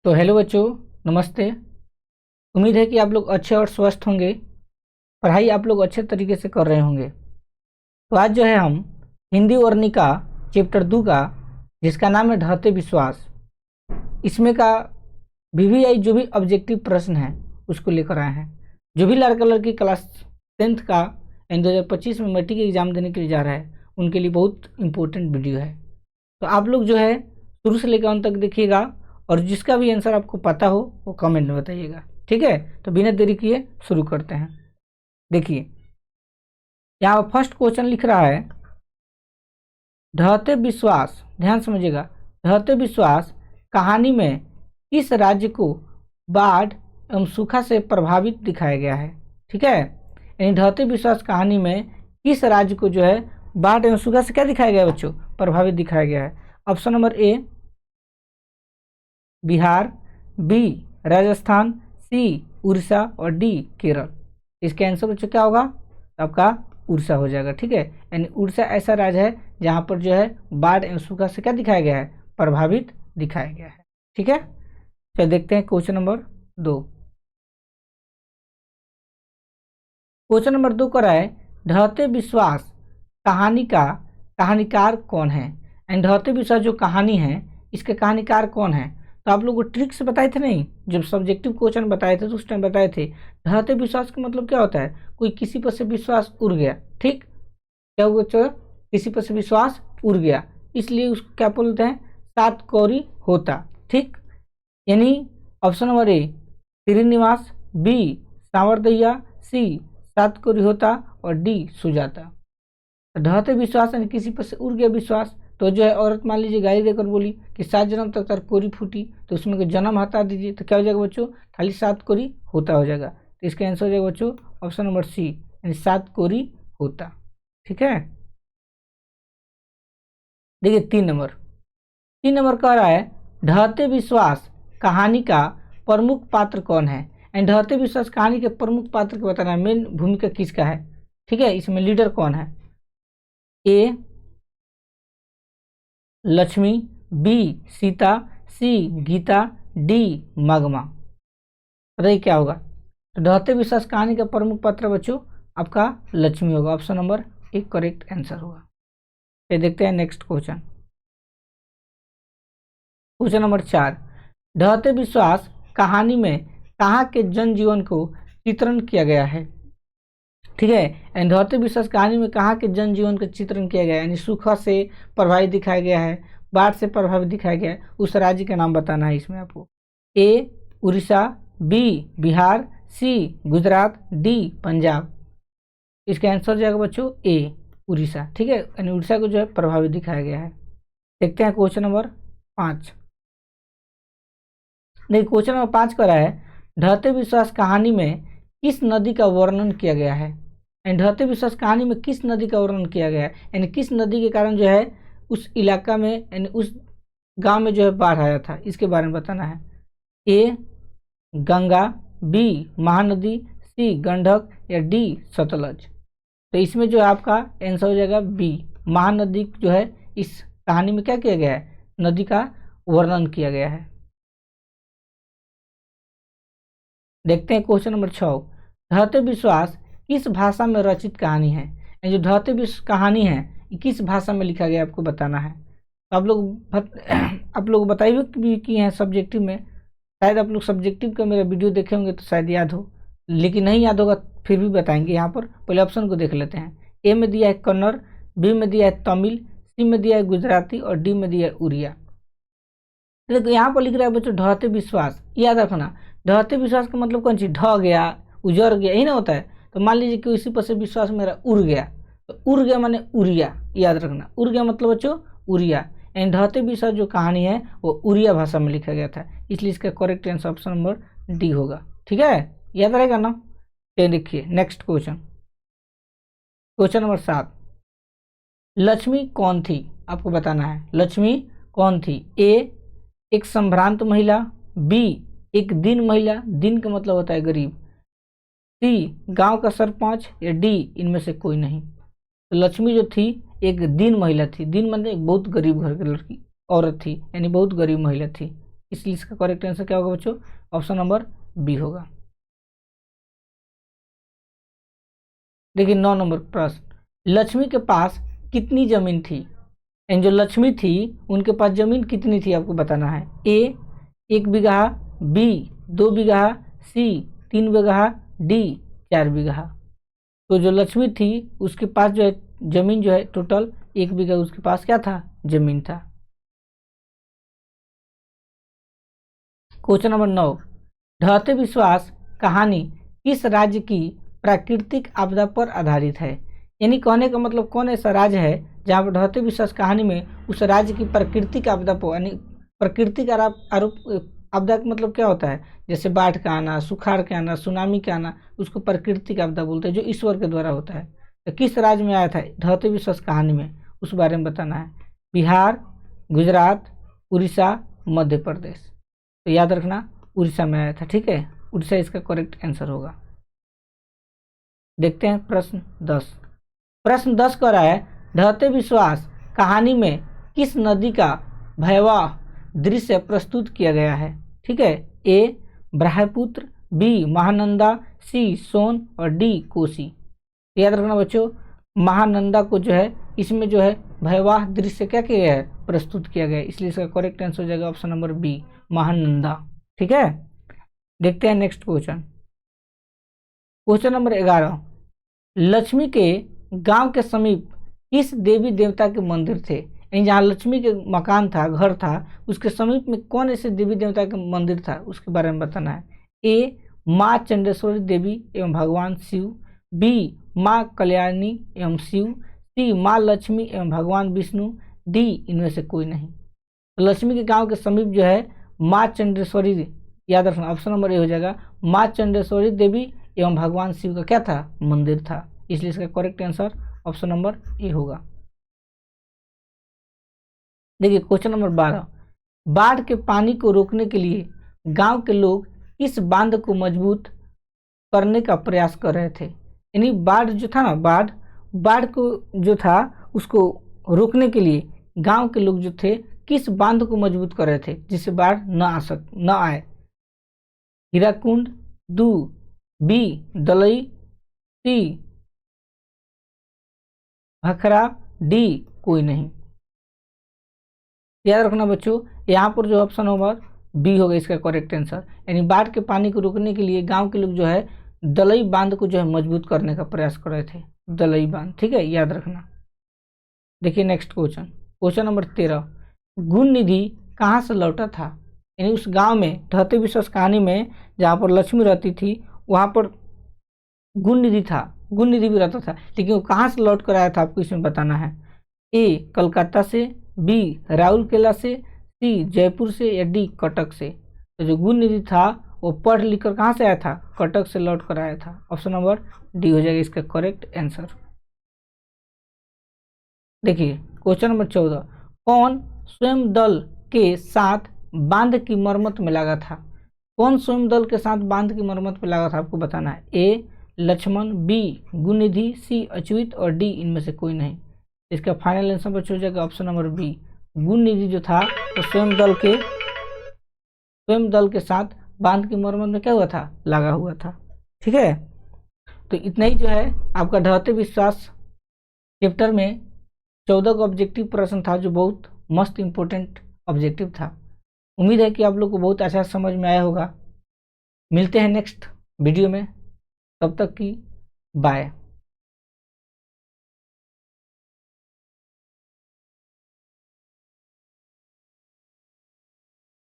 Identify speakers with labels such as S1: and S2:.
S1: तो हेलो बच्चों, नमस्ते। उम्मीद है कि आप लोग अच्छे और स्वस्थ होंगे। पढ़ाई आप लोग अच्छे तरीके से कर रहे होंगे। तो आज जो है हम हिंदी वर्णिका चैप्टर 2 का, जिसका नाम है ढहते विश्वास, इसमें का VVI जो भी ऑब्जेक्टिव प्रश्न है उसको लेकर आए हैं। जो भी लड़का लड़की क्लास 10th का 2025 में मैट्रिक एग्जाम देने के लिए जा रहा है, उनके लिए बहुत इंपॉर्टेंट वीडियो है। तो आप लोग जो है शुरू से लेकर अंत तक देखिएगा, और जिसका भी आंसर आपको पता हो वो कमेंट में बताइएगा, ठीक है। तो बिना देरी किए शुरू करते हैं। देखिए, यहाँ फर्स्ट क्वेश्चन लिख रहा है ढहते विश्वास, ध्यान समझिएगा। ढहते विश्वास कहानी में किस राज्य को बाढ़ एवं सूखा से प्रभावित दिखाया गया है, ठीक है। यानी ढहते विश्वास कहानी में किस राज्य को जो है बाढ़ एवं सूखा से क्या दिखाया गया है बच्चों, प्रभावित दिखाया गया है। Option number A Bihar, B Rajasthan, C Orissa और डी केरल। इसका आंसर बच्चों क्या होगा, आपका उड़ीसा हो जाएगा, ठीक है। यानी उड़ीसा ऐसा राज्य है जहां पर जो है बाढ़ एवं सूखा से क्या दिखाया गया है, प्रभावित दिखाया गया है, ठीक है। चलिए देखते हैं क्वेश्चन नंबर 2। क्वेश्चन नंबर 2 कर रहा है ढहते विश्वास कहानी का कहानीकार कौन है। एंड ढहते विश्वास जो कहानी है इसके कहानीकार कौन है। तो आप लोग को ट्रिक से बताए थे नहीं, जब सब्जेक्टिव क्वेश्चन बताए थे तो उस टाइम बताए थे ढहते विश्वास का मतलब क्या होता है, कोई किसी पर से विश्वास उड़ गया, ठीक। क्या हुआ बच्चों, किसी पर से विश्वास उड़ गया, इसलिए उसको क्या बोलते हैं, सात कौड़ी होता, ठीक। यानी option number A Srinivas, B सावरदैया, सी सात कौड़ी होता और डी सुजाता। ढहते विश्वास यानी किसी पर से उड़ गया विश्वास। तो जो है औरत मान लीजिए गाली देकर बोली कि 7 जन्म तक तार कोरी फूटी, तो उसमें कोई जन्म हटा दीजिए, तो क्या हो जाएगा बच्चों, खाली 7 कोरी होता हो जाएगा। तो इसका आंसर हो जाएगा बच्चों ऑप्शन नंबर सी, यानी 7 कोरी होता, ठीक है। देखिए 3 नंबर कह रहा है ढहते विश्वास कहानी का प्रमुख पात्र कौन है। एंड ढहते विश्वास कहानी के प्रमुख पात्र को बताना है, मेन भूमिका किसका है, ठीक है। इसमें लीडर कौन है, ए लक्ष्मी, बी सीता, सी गीता, डी मगमा। बताइए क्या होगा। तो ढहते विश्वास कहानी का प्रमुख पात्र बच्चों आपका लक्ष्मी होगा, ऑप्शन नंबर एक करेक्ट आंसर होगा। ये देखते हैं नेक्स्ट क्वेश्चन। क्वेश्चन नंबर 4, ढहते विश्वास कहानी में कहाँ के जनजीवन को चित्रण किया गया है, ठीक है। एंड ढहते विश्वास कहानी में कहाँ के जनजीवन का चित्रण किया गया है, यानी सूखा से प्रभावित दिखाया गया है, बाढ़ से प्रभावित दिखाया गया है, उस राज्य का नाम बताना है इसमें आपको। ए उड़ीसा, बी बिहार, सी गुजरात, डी पंजाब। इसका आंसर हो जाएगा बच्चों ए उड़ीसा, ठीक है। यानी उड़ीसा को जो है प्रभावित दिखाया गया है। देखते हैं क्वेश्चन नंबर 5। नहीं, क्वेश्चन नंबर 5 कर रहा है ढहते विश्वास कहानी में किस नदी का वर्णन किया गया है। एंड ढहते विश्वास कहानी में किस नदी का वर्णन किया गया है, यानी किस नदी के कारण जो है उस इलाका में यानी उस गांव में जो है बाढ़ आया था, इसके बारे में बताना है। ए गंगा, बी महानदी, सी गंडक या डी सतलज। तो इसमें जो है आपका आंसर हो जाएगा बी महानदी, जो है इस कहानी में क्या किया गया है, नदी का वर्णन किया गया है। देखते हैं क्वेश्चन नंबर 6, ढहते विश्वास किस भाषा में रचित कहानी है। ये जो ढहते विश्वास कहानी है ये किस भाषा में लिखा गया आपको बताना है। तो आप लोग बताइए भी कि हैं सब्जेक्टिव में, शायद आप लोग सब्जेक्टिव का मेरा वीडियो देखे होंगे तो शायद याद हो, लेकिन नहीं याद होगा फिर भी बताएंगे। यहाँ पर पहले ऑप्शन को देख लेते हैं। ए में दिया है कन्नड़, बी में दिया है तमिल, सी में दिया है गुजराती और डी में दिया है उड़िया। देखो यहाँ पर लिख रहा है बच्चों ढहते विश्वास, याद रखना ढहते विश्वास का मतलब कौन चीज, ढह गया उजड़ गया, यही ना होता है। तो मान लीजिए कि इसी पर से विश्वास मेरा उड़ गया, तो उड़ गया माने उड़िया, याद रखना उड़ गया मतलब बच्चों उड़िया। एंड ढहते विश्वास जो कहानी है वो उड़िया भाषा में लिखा गया था, इसलिए इसका correct answer option number D होगा, ठीक है, याद रहेगा ना। ये देखिए next question, question number 7, Lakshmi कौन थी आपको बताना है। लक्ष्मी कौन थी, ए एक संभ्रांत महिला, बी एक दीन महिला, दीन का मतलब होता है गरीब, सी गांव का सरपंच या डी इनमें से कोई नहीं। तो लक्ष्मी जो थी एक दीन महिला थी, दीन मतलब एक बहुत गरीब घर की लड़की औरत थी, यानी बहुत गरीब महिला थी, इसलिए इसका करेक्ट आंसर क्या होगा बच्चों, ऑप्शन नंबर बी होगा। देखिए 9 नंबर प्रश्न, लक्ष्मी के पास कितनी जमीन थी। एंड जो लक्ष्मी थी उनके पास जमीन कितनी थी आपको बताना है। ए 1 बीघा, बी 2 बीघा, सी 3 बीघा, डी 4 बीघा। तो जो लक्ष्मी थी उसके पास जो है जमीन जो है टोटल 1 बीघा उसके पास क्या था, जमीन था। क्वेश्चन नंबर 9, ढहते विश्वास कहानी किस राज्य की प्राकृतिक आपदा पर आधारित है। यानी कहने का मतलब कौन ऐसा राज्य है जहाँ पर ढहते विश्वास कहानी में उस राज्य की प्राकृतिक आपदा पर, यानी प्राकृतिक आरोप आपदा का मतलब क्या होता है, जैसे बाढ़ का आना, सुखाड़ के आना, सुनामी के आना, उसको प्राकृतिक आपदा बोलते हैं जो ईश्वर के द्वारा होता है। तो किस राज्य में आया था ढहते विश्वास कहानी में, उस बारे में बताना है। बिहार, गुजरात, उड़ीसा, मध्य प्रदेश। तो याद रखना उड़ीसा में आया था, ठीक है, उड़ीसा इसका करेक्ट आंसर होगा। देखते हैं प्रश्न 10। प्रश्न 10 कह रहा है ढहते विश्वास कहानी में किस नदी का भयावह दृश्य प्रस्तुत किया गया है। ठीक है, ए ब्रह्मपुत्र, बी महानंदा, सी सोन और डी कोसी। याद रखना बच्चों, महानंदा को जो है इसमें जो है भयावह दृश्य क्या किया गया है, प्रस्तुत किया गया है, इसलिए इसका करेक्ट आंसर हो जाएगा ऑप्शन नंबर बी महानंदा। ठीक है, देखते हैं next question. Question number 11, Lakshmi के गांव के समीप किस देवी देवता के मंदिर थे। जहाँ लक्ष्मी के मकान था, घर था, उसके समीप में कौन ऐसे देवी देवता का मंदिर था उसके बारे में बताना है। ए माँ चंडेश्वरी देवी एवं भगवान शिव, बी माँ कल्याणी एवं शिव, सी माँ लक्ष्मी एवं भगवान विष्णु, डी इनमें से कोई नहीं। तो लक्ष्मी के गांव के समीप जो है माँ चंडेश्वरी, याद रखना ऑप्शन नंबर ए हो जाएगा, माँ चंडेश्वरी देवी एवं भगवान शिव का क्या था, मंदिर था, इसलिए इसका करेक्ट आंसर ऑप्शन नंबर ए होगा। देखिए क्वेश्चन नंबर 12, बाढ़ के पानी को रोकने के लिए गांव के लोग किस बांध को मजबूत करने का प्रयास कर रहे थे। यानी बाढ़ जो था ना, बाढ़ को जो था उसको रोकने के लिए गांव के लोग जो थे किस बांध को मजबूत कर रहे थे जिससे बाढ़ न आए। हीराकुंड, दू बी दलई, सी भखरा, डी कोई नहीं। याद रखना बच्चों, यहाँ पर जो ऑप्शन होगा बी होगा इसका करेक्ट आंसर। यानी बाढ़ के पानी को रोकने के लिए गांव के लोग जो है दलई बांध को जो है मजबूत करने का प्रयास कर रहे थे, दलई बांध। ठीक है, याद रखना। देखिए नेक्स्ट क्वेश्चन, क्वेश्चन नंबर 13, गुण निधि कहाँ से लौटा था। यानी उस गांव में ढहते विश्वास कहानी में जहाँ पर लक्ष्मी रहती थी वहाँ पर गुण निधि था, गुण निधि भी रहता था, लेकिन वो कहाँ से लौट कर आया था आपको इसमें बताना है। ए कलकत्ता से, बी राउरकेला से, सी जयपुर से या डी कटक से। तो जो गुण निधि था वो पढ़ लिख कर कहाँ से आया था, कटक से लौट कर आया था, ऑप्शन नंबर डी हो जाएगा इसका करेक्ट आंसर। देखिए क्वेश्चन नंबर 14, कौन स्वयं दल के साथ बांध की मरम्मत में लगा था। कौन स्वयं दल के साथ बांध की मरम्मत में लगा था आपको बताना है। ए लक्ष्मण, बी गुणनिधि, सी अच्युत और डी इनमें से कोई नहीं। इसका फाइनल आंसर बच्चों हो जाएगा ऑप्शन नंबर बी गुणनिधि जो था तो स्वयं दल के साथ बांध की मरम्मत में क्या हुआ था, लगा हुआ था। ठीक है, तो इतना ही जो है आपका ढहते विश्वास चैप्टर में 14 का ऑब्जेक्टिव प्रश्न था जो बहुत मस्त इंपॉर्टेंट ऑब्जेक्टिव था। उम्मीद है कि आप लोग को बहुत अच्छा समझ में आया होगा। मिलते हैं नेक्स्ट वीडियो में, तब तक की बाय।